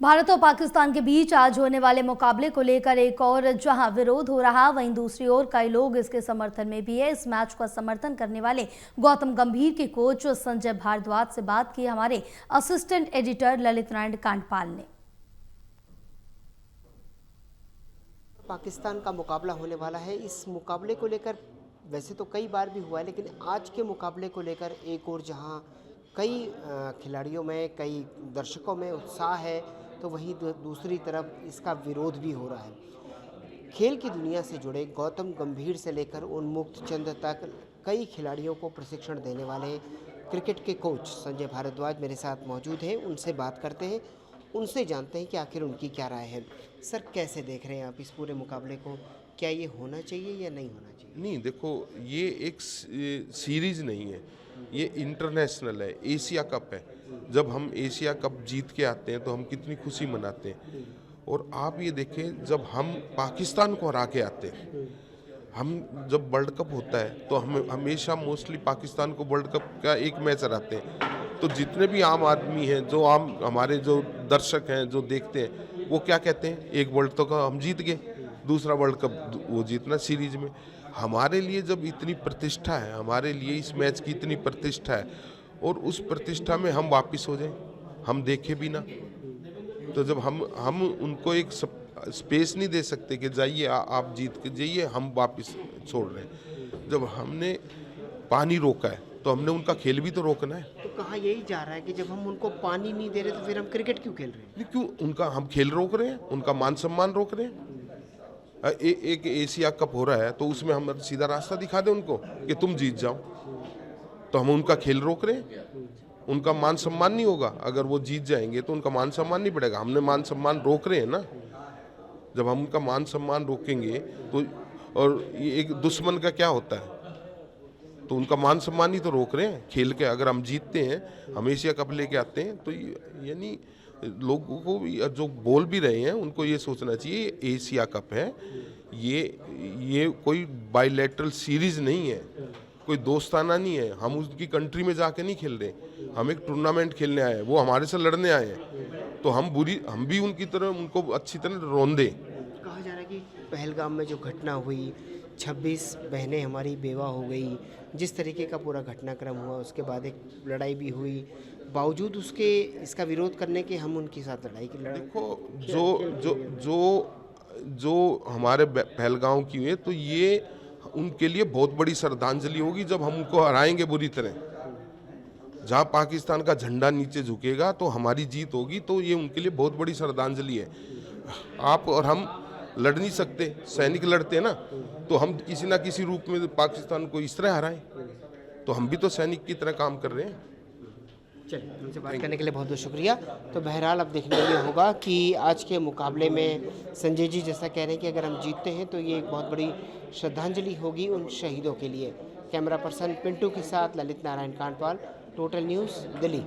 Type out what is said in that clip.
भारत और पाकिस्तान के बीच आज होने वाले मुकाबले को लेकर एक और जहां विरोध हो रहा, वहीं दूसरी ओर कई लोग इसके समर्थन में भी है। इस मैच का समर्थन करने वाले गौतम गंभीर के कोच संजय भारद्वाज से बात की हमारे असिस्टेंट एडिटर ललित नारायण कांडपाल ने। पाकिस्तान का मुकाबला होने वाला है। इस मुकाबले को लेकर वैसे तो कई बार भी हुआ है, लेकिन आज के मुकाबले को लेकर एक और जहां कई खिलाड़ियों में, कई दर्शकों में उत्साह है, तो वहीं दूसरी तरफ इसका विरोध भी हो रहा है। खेल की दुनिया से जुड़े गौतम गंभीर से लेकर उन्मुक्त चंद तक कई खिलाड़ियों को प्रशिक्षण देने वाले क्रिकेट के कोच संजय भारद्वाज मेरे साथ मौजूद हैं। उनसे बात करते हैं, उनसे जानते हैं कि आखिर उनकी क्या राय है। सर, कैसे देख रहे हैं आप इस पूरे मुकाबले को? क्या ये होना चाहिए या नहीं होना चाहिए? नहीं, देखो, ये एक सीरीज नहीं है, ये इंटरनेशनल है, एशिया कप है। जब हम एशिया कप जीत के आते हैं तो हम कितनी खुशी मनाते हैं। और आप ये देखें, जब हम पाकिस्तान को हरा के आते हैं, हम जब वर्ल्ड कप होता है तो हम हमेशा मोस्टली पाकिस्तान को वर्ल्ड कप का एक मैच हराते हैं। तो जितने भी आम आदमी हैं, जो आम हमारे जो दर्शक हैं, जो देखते हैं, वो क्या कहते हैं, एक वर्ल्ड कप हम जीत गए, दूसरा वर्ल्ड कप वो जीतना सीरीज में। हमारे लिए जब इतनी प्रतिष्ठा है, हमारे लिए इस मैच की इतनी प्रतिष्ठा है, और उस प्रतिष्ठा में हम वापस हो जाएं, हम देखे भी ना, तो जब हम उनको एक स्पेस नहीं दे सकते कि जाइए आप जीत के जाइए, हम वापस छोड़ रहे हैं। जब हमने पानी रोका है तो हमने उनका खेल भी तो रोकना है। तो कहा यही जा रहा है कि जब हम उनको पानी नहीं दे रहे तो फिर हम क्रिकेट क्यों खेल रहे हैं? क्यों? उनका हम खेल रोक रहे हैं, उनका मान सम्मान रोक रहे हैं। एक एशिया कप हो रहा है तो उसमें हम सीधा रास्ता दिखा दें उनको कि तुम जीत जाओ, तो हम उनका खेल रोक रहे हैं, उनका मान सम्मान नहीं होगा। अगर वो जीत जाएंगे तो उनका मान सम्मान नहीं बढ़ेगा। हमने मान सम्मान रोक रहे हैं ना। जब हम उनका मान सम्मान रोकेंगे तो, और ये एक दुश्मन का क्या होता है, तो उनका मान सम्मान ही तो रोक रहे हैं खेल के। अगर हम जीतते हैं, हम एशिया कप लेके आते हैं, तो यानी लोगों को जो बोल भी रहे हैं उनको ये सोचना चाहिए, एशिया कप है, ये कोई बायलैटरल सीरीज नहीं है, कोई दोस्ताना नहीं है। हम उसकी कंट्री में जाके नहीं खेल रहे, हम एक टूर्नामेंट खेलने आए हैं, वो हमारे से लड़ने आए हैं, तो हम भी उनकी तरह उनको अच्छी तरह रौंदे। कहा जा रहा है कि पहलगाम में जो घटना हुई, 26 बहनें हमारी बेवा हो गई, जिस तरीके का पूरा घटनाक्रम हुआ, उसके बाद एक लड़ाई भी हुई, बावजूद उसके इसका विरोध करने के हम उनके साथ लड़ाई की लड़ाई। देखो, जो हमारे पहलगांव की हुई है, तो ये उनके लिए बहुत बड़ी श्रद्धांजलि होगी जब हम उनको हराएंगे बुरी तरह। जहां पाकिस्तान का झंडा नीचे झुकेगा तो हमारी जीत होगी, तो ये उनके लिए बहुत बड़ी श्रद्धांजलि है। आप और हम लड़ नहीं सकते, सैनिक लड़ते हैं ना, तो हम किसी ना किसी रूप में पाकिस्तान को इस तरह हराएं, तो हम भी तो सैनिक की तरह काम कर रहे हैं। चलिए, हमसे बात करने के लिए बहुत बहुत शुक्रिया। तो बहरहाल अब देखने ये होगा कि आज के मुकाबले में संजय जी जैसा कह रहे हैं कि अगर हम जीतते हैं तो ये एक बहुत बड़ी श्रद्धांजलि होगी उन शहीदों के लिए। कैमरा पर्सन पिंटू के साथ ललित नारायण कांडपाल, टोटल न्यूज़, दिल्ली।